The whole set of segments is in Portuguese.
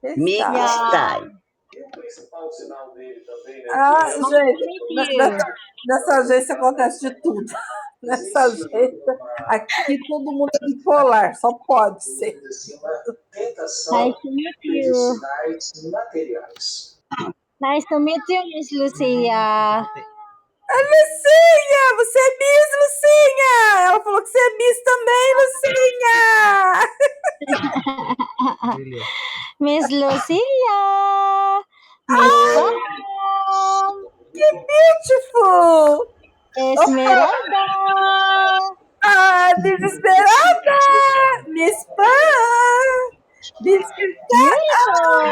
Mixed Yeah. style. Ah, Nice gente, to meet you. nessa agência acontece de tudo. Nessa agência, aqui todo mundo é bipolar, só pode ser. Nice to meet you. Nice to meet you, Miss Lucia. Lucinha, você é Miss Lucinha! Ela falou que você é Miss também, Lucinha! Miss Lucia. Miss Pam. Beautiful! Esmeralda. Ah, desesperada! Miss Pan! Miss Beautiful.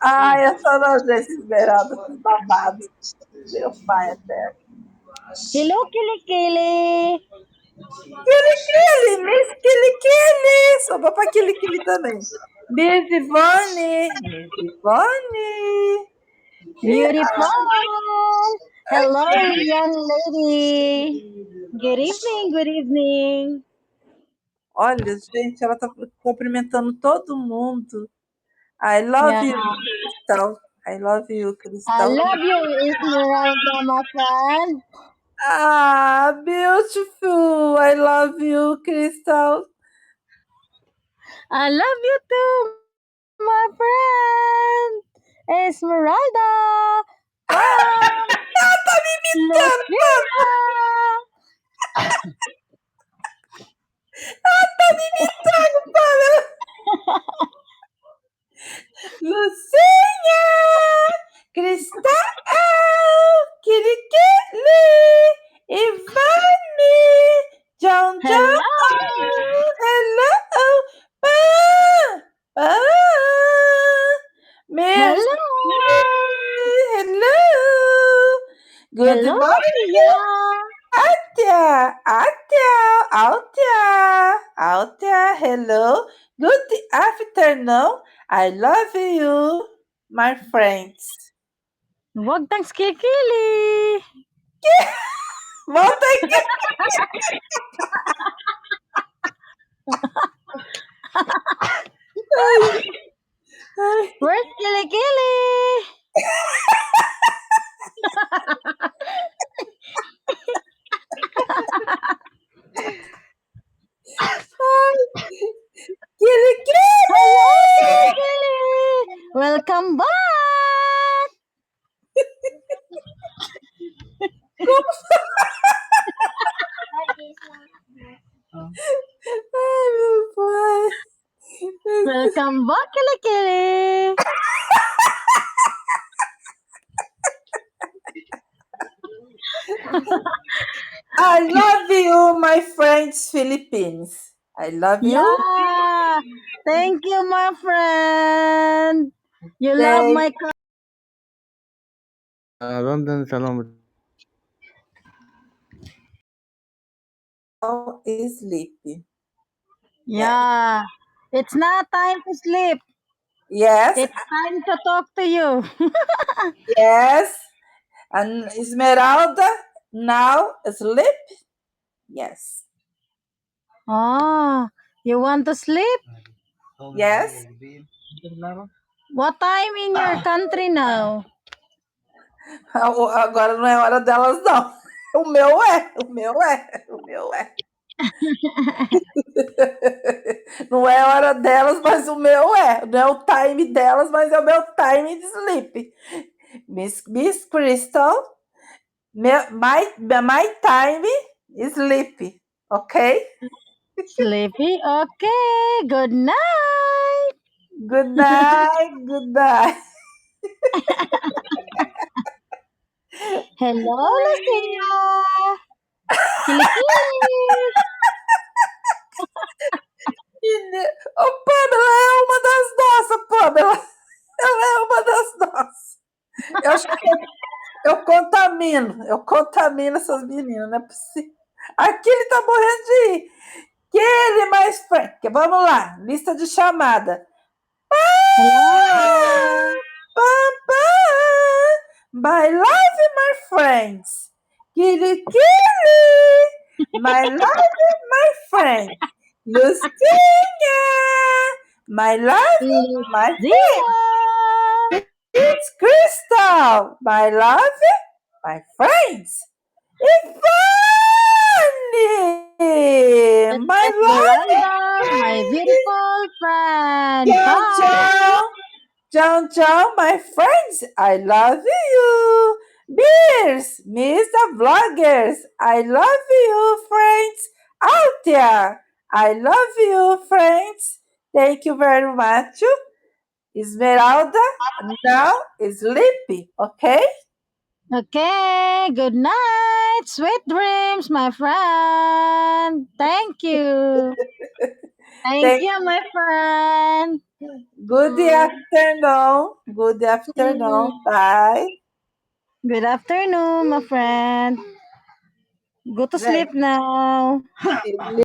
Ai, essa nojenta esmeralda, esses babados. Meu pai até. Hello, Kilikili. Kilikili, Miss Kilikili! Sobrou pra Kilikili também. Miss Ivone! Miss Ivone! Beautiful. Hello, young lady. Good evening, good evening. Olha, gente, ela tá cumprimentando todo mundo. I love you, Yeah. Cristal. I love you, I Cristal. love you, Esmeralda, my friend. Ah, beautiful. I love you, Cristal. I love you too, my friend. Esmeralda. From Ela tá me imitando, Lucia. ela tá me imitando, Pamela. Lucinha! Cristal! Kirikili! Ivani! John John! Hello. Hello! Miss Hello. Hello! Good Hello, morning! Tia. Altia, hello. Good afternoon. I love you, my friends. Huwag tang kikili. Volta aqui. Ai. Where's Kilikili? Hello, Kilikili. Welcome back. Ai, meu pai. Welcome back, Kilikili. I love you, my friends, Philippines. I love you. Yeah. Thank you, my friend. You love my London, Salom. Now is sleepy. Yeah. It's not time to sleep. Yes, It's time to talk to you. yes. And Esmeralda now sleep. Yes, Oh, you want to sleep? yes. What time in your country now? Agora não é hora delas, não. O meu é. Não é hora delas, mas o meu é. Não é o time delas, mas é o meu time de sleep. Miss Crystal, my time is sleep, ok? Sleepy? Okay. Good night. Good night. Hello, Lucia. Kilikili. Ô, Pamela é uma das nossas, Pamela. Ela é uma das nossas. Eu acho que eu contamino essas meninas, não é possível. Aqui ele tá morrendo de rir. Que ele mais Frank. Vamos lá, lista de chamada. Hello. Pam, pam. My love, my friends. Kili, kili. My love, my friend. Lucinia, my love, my friend. It's Crystal, my love, my friends. It's Fanny, my love. My beautiful friend. John, Hi. John, my friends, I love you. Beers, Mr. Vloggers, I love you, friends. Altia, I love you, friends. Thank you very much. Esmeralda, now sleepy, okay? Okay, good night. Sweet dreams, my friend. Thank you. Thank Thank you, my friend. Good afternoon. Good afternoon. Bye. Good afternoon, my friend. Go to sleep now.